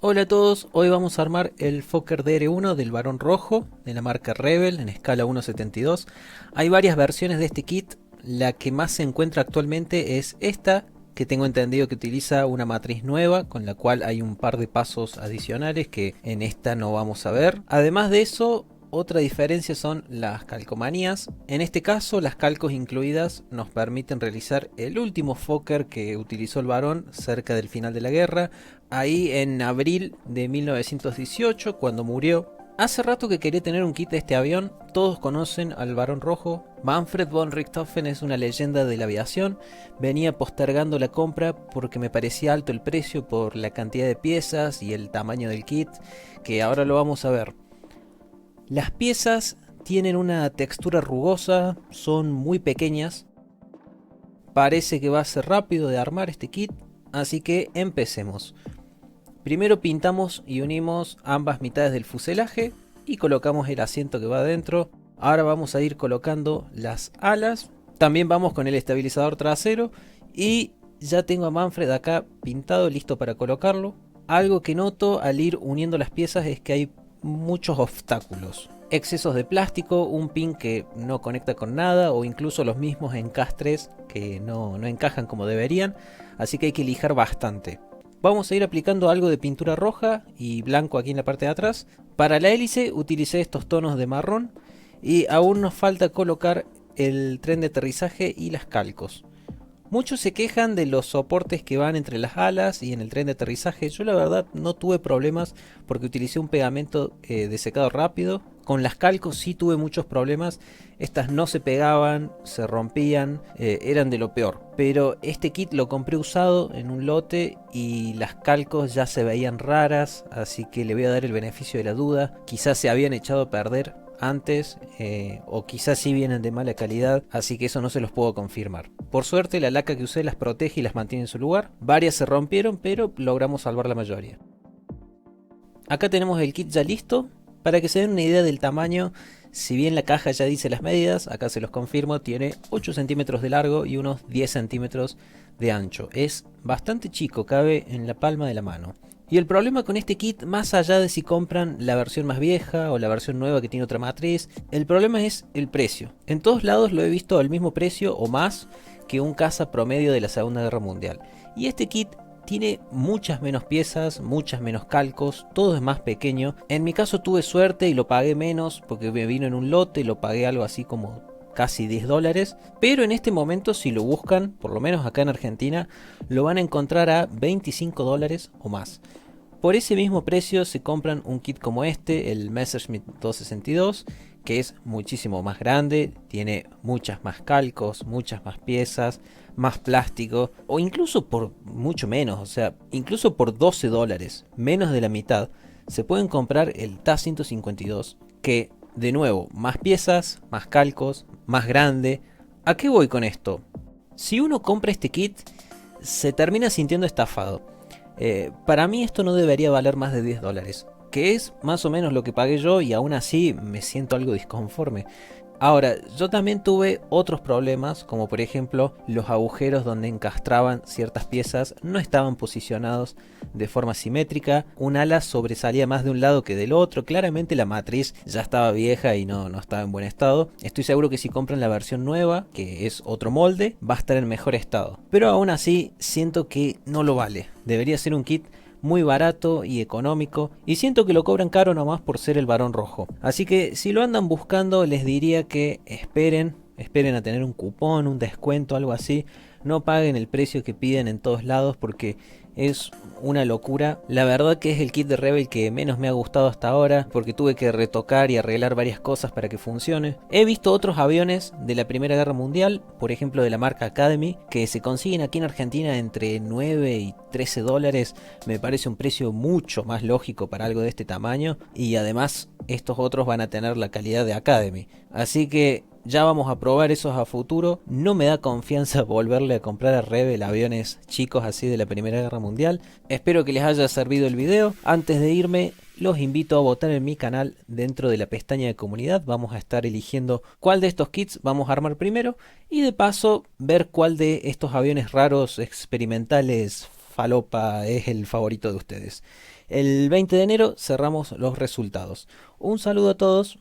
Hola a todos, hoy vamos a armar el Fokker DR1 del Barón Rojo de la marca Rebel en escala 1.72. Hay varias versiones de este kit, la que más se encuentra actualmente es esta, que tengo entendido que utiliza una matriz nueva, con la cual hay un par de pasos adicionales que en esta no vamos a ver. Además de eso, otra diferencia son las calcomanías. En este caso, las calcos incluidas nos permiten realizar el último Fokker que utilizó el Barón cerca del final de la guerra, ahí en abril de 1918, cuando murió. Hace rato que quería tener un kit de este avión. Todos conocen al Barón Rojo. Manfred von Richthofen es una leyenda de la aviación. Venía postergando la compra porque me parecía alto el precio por la cantidad de piezas y el tamaño del kit, que ahora lo vamos a ver. Las piezas tienen una textura rugosa, son muy pequeñas. Parece que va a ser rápido de armar este kit, así que empecemos. Primero pintamos y unimos ambas mitades del fuselaje y colocamos el asiento que va adentro. Ahora vamos a ir colocando las alas. También vamos con el estabilizador trasero y ya tengo a Manfred acá pintado, listo para colocarlo. Algo que noto al ir uniendo las piezas es que hay muchos obstáculos. Excesos de plástico, un pin que no conecta con nada o incluso los mismos encastres que no encajan como deberían. Así que hay que lijar bastante. Vamos a ir aplicando algo de pintura roja y blanco aquí en la parte de atrás. Para la hélice utilicé estos tonos de marrón y aún nos falta colocar el tren de aterrizaje y las calcos. Muchos se quejan de los soportes que van entre las alas y en el tren de aterrizaje. Yo la verdad no tuve problemas porque utilicé un pegamento de secado rápido. Con las calcos sí tuve muchos problemas. Estas no se pegaban, se rompían, eran de lo peor. Pero este kit lo compré usado en un lote y las calcos ya se veían raras. Así que le voy a dar el beneficio de la duda. Quizás se habían echado a perder antes o quizás sí vienen de mala calidad, así que eso no se los puedo confirmar. Por suerte la laca que usé las protege y las mantiene en su lugar. Varias se rompieron, pero logramos salvar la mayoría. Acá tenemos el kit ya listo. Para que se den una idea del tamaño, si bien la caja ya dice las medidas, acá se los confirmo, tiene 8 centímetros de largo y unos 10 centímetros de ancho. Es bastante chico, cabe en la palma de la mano. Y el problema con este kit, más allá de si compran la versión más vieja o la versión nueva que tiene otra matriz, el problema es el precio. En todos lados lo he visto al mismo precio o más que un caza promedio de la Segunda Guerra Mundial. Y este kit tiene muchas menos piezas, muchas menos calcos, todo es más pequeño. En mi caso tuve suerte y lo pagué menos porque me vino en un lote, lo pagué algo así como casi $10, pero en este momento si lo buscan, por lo menos acá en Argentina, lo van a encontrar a $25 o más. Por ese mismo precio se compran un kit como este, el Messerschmitt 262, que es muchísimo más grande, tiene muchas más calcos, muchas más piezas, más plástico, o incluso por mucho menos, o sea, incluso por $12, menos de la mitad, se pueden comprar el TA-152, que de nuevo, más piezas, más calcos, más grande. ¿A qué voy con esto? Si uno compra este kit, se termina sintiendo estafado. Para mí esto no debería valer más de $10, que es más o menos lo que pagué yo y aún así me siento algo disconforme. Ahora, yo también tuve otros problemas, como por ejemplo los agujeros donde encastraban ciertas piezas no estaban posicionados de forma simétrica, un ala sobresalía más de un lado que del otro, claramente la matriz ya estaba vieja y no estaba en buen estado. Estoy seguro que si compran la versión nueva, que es otro molde, va a estar en mejor estado. Pero aún así siento que no lo vale, debería ser un kit muy barato y económico, y siento que lo cobran caro nomás por ser el Barón Rojo. Así que si lo andan buscando, les diría que esperen a tener un cupón, un descuento, algo así. No paguen el precio que piden en todos lados porque es una locura. La verdad que es el kit de Rebel que menos me ha gustado hasta ahora porque tuve que retocar y arreglar varias cosas para que funcione. He visto otros aviones de la Primera Guerra Mundial, por ejemplo de la marca Academy, que se consiguen aquí en Argentina entre 9 y $13. Me parece un precio mucho más lógico para algo de este tamaño y además estos otros van a tener la calidad de Academy. Así que ya vamos a probar esos a futuro. No me da confianza volverle a comprar a Rebel aviones chicos así de la Primera Guerra Mundial. Espero que les haya servido el video. Antes de irme, los invito a votar en mi canal dentro de la pestaña de comunidad. Vamos a estar eligiendo cuál de estos kits vamos a armar primero y de paso ver cuál de estos aviones raros experimentales falopa es el favorito de ustedes. El 20 de enero cerramos los resultados. Un saludo a todos.